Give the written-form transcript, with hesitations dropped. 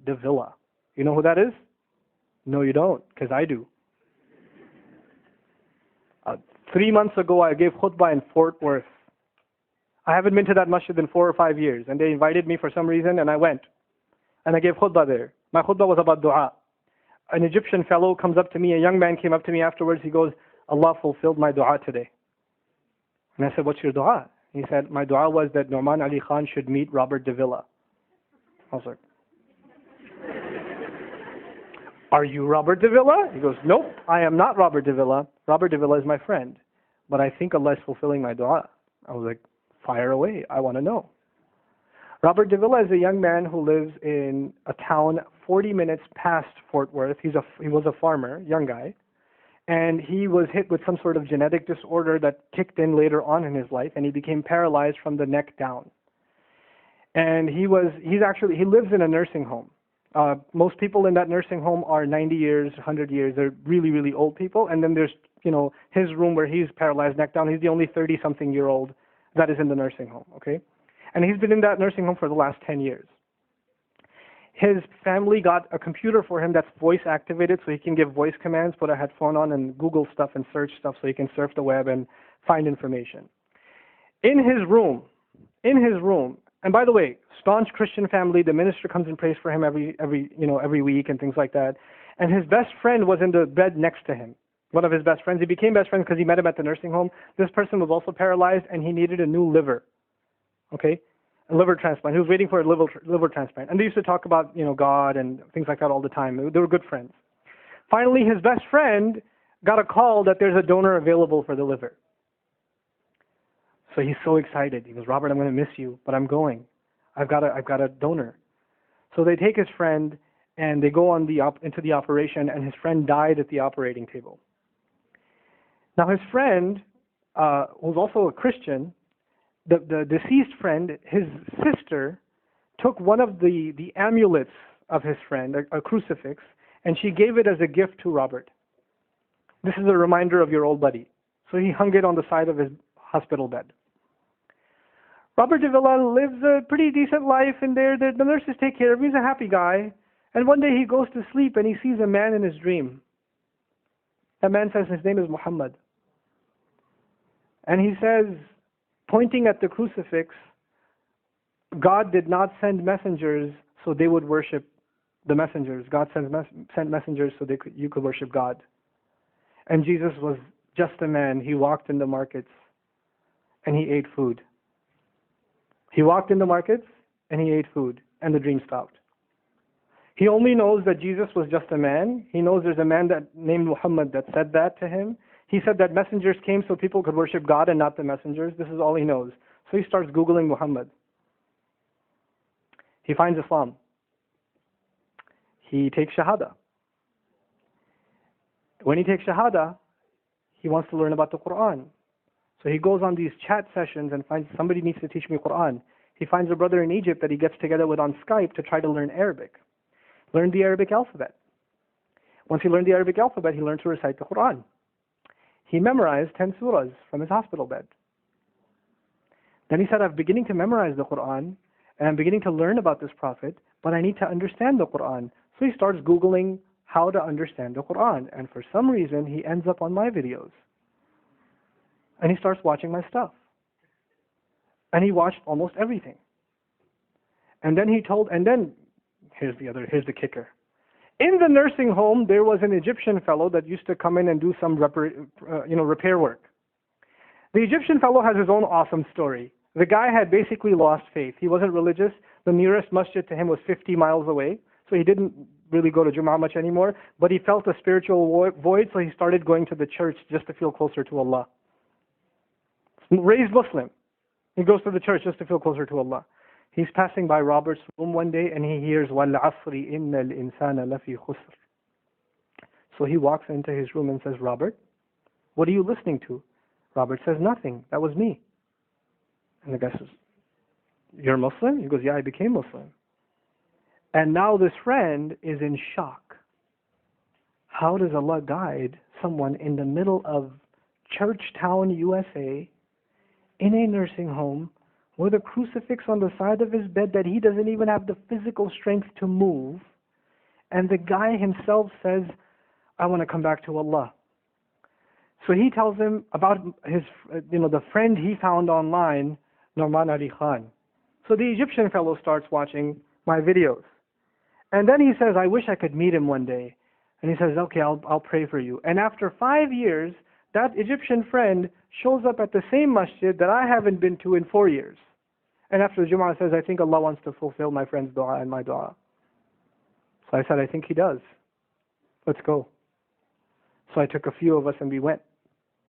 Davila. You know who that is? No, you don't, because I do. 3 months ago, I gave khutbah in Fort Worth. I haven't been to that masjid in 4 or 5 years, and they invited me for some reason, and I went. And I gave khutbah there. My khutbah was about dua. An Egyptian fellow comes up to me, a young man came up to me afterwards, he goes, Allah fulfilled my dua today. And I said, what's your dua? He said, my dua was that Nouman Ali Khan should meet Robert Davila. I was like, are you Robert Davila? He goes, nope, I am not Robert Davila. Robert Davila is my friend. But I think Allah is fulfilling my dua. I was like, fire away, I want to know. Robert Davila is a young man who lives in a town 40 minutes past Fort Worth. He was a farmer, young guy. And he was hit with some sort of genetic disorder that kicked in later on in his life, and he became paralyzed from the neck down. And he lives in a nursing home. Most people in that nursing home are 90 years, 100 years. They're really, really old people. And then there's, his room where he's paralyzed neck down. He's the only 30-something-year-old that is in the nursing home, okay? And he's been in that nursing home for the last 10 years. His family got a computer for him that's voice activated, so he can give voice commands, put a headphone on and Google stuff and search stuff so he can surf the web and find information. In his room, and by the way, staunch Christian family, the minister comes and prays for him every week and things like that. And his best friend was in the bed next to him. One of his best friends. He became best friends because he met him at the nursing home. This person was also paralyzed and he needed a new liver. Okay? A liver transplant. He was waiting for a liver transplant. And they used to talk about, God and things like that all the time. They were good friends. Finally, his best friend got a call that there's a donor available for the liver. So he's so excited. He goes, Robert, I'm going to miss you, but I'm going. I've got a donor. So they take his friend and they go into the operation, and his friend died at the operating table. Now his friend, who's also a Christian, the deceased friend, his sister, took one of the amulets of his friend, a crucifix, and she gave it as a gift to Robert. This is a reminder of your old buddy. So he hung it on the side of his hospital bed. Robert Davila lives a pretty decent life in there. The nurses take care of him. He's a happy guy. And one day he goes to sleep and he sees a man in his dream. That man says his name is Muhammad. And he says, pointing at the crucifix, God did not send messengers so they would worship the messengers. God sent messengers so you could worship God. And Jesus was just a man. He walked in the markets and he ate food. He walked in the markets and he ate food, and the dream stopped. He only knows that Jesus was just a man. He knows there's a man named Muhammad that said that to him. He said that messengers came so people could worship God and not the messengers. This is all he knows. So he starts Googling Muhammad. He finds Islam. He takes Shahada. When he takes Shahada, he wants to learn about the Quran. So he goes on these chat sessions and finds somebody needs to teach me Quran. He finds a brother in Egypt that he gets together with on Skype to try to learn Arabic. Learn the Arabic alphabet. Once he learned the Arabic alphabet, he learned to recite the Quran. He memorized 10 surahs from his hospital bed. Then he said, I'm beginning to memorize the Quran, and I'm beginning to learn about this prophet, but I need to understand the Quran. So he starts Googling how to understand the Quran, and for some reason, he ends up on my videos. And he starts watching my stuff. And he watched almost everything. And then here's the kicker. In the nursing home, there was an Egyptian fellow that used to come in and do some repair work. The Egyptian fellow has his own awesome story. The guy had basically lost faith. He wasn't religious. The nearest masjid to him was 50 miles away, so he didn't really go to Jumu'ah much anymore, but he felt a spiritual void, so he started going to the church just to feel closer to Allah. Raised Muslim. He goes to the church just to feel closer to Allah. He's passing by Robert's room one day and he hears وَالْعَصْرِ إِنَّ الْإِنسَانَ لَفِي خُسْرٍ. So he walks into his room and says, Robert, what are you listening to? Robert says, nothing. That was me. And the guy says, you're Muslim? He goes, yeah, I became Muslim. And now this friend is in shock. How does Allah guide someone in the middle of Churchtown, USA, in a nursing home, with a crucifix on the side of his bed that he doesn't even have the physical strength to move, And the guy himself says, I want to come back to Allah. So he tells him about his, the friend he found online, Norman Ali Khan. So the Egyptian fellow starts watching my videos. And then he says, I wish I could meet him one day. And he says, okay, I'll pray for you. And after 5 years, that Egyptian friend shows up at the same masjid that I haven't been to in 4 years. And after the Jumu'ah says, I think Allah wants to fulfill my friend's dua and my dua. So I said, I think He does. Let's go. So I took a few of us and we went.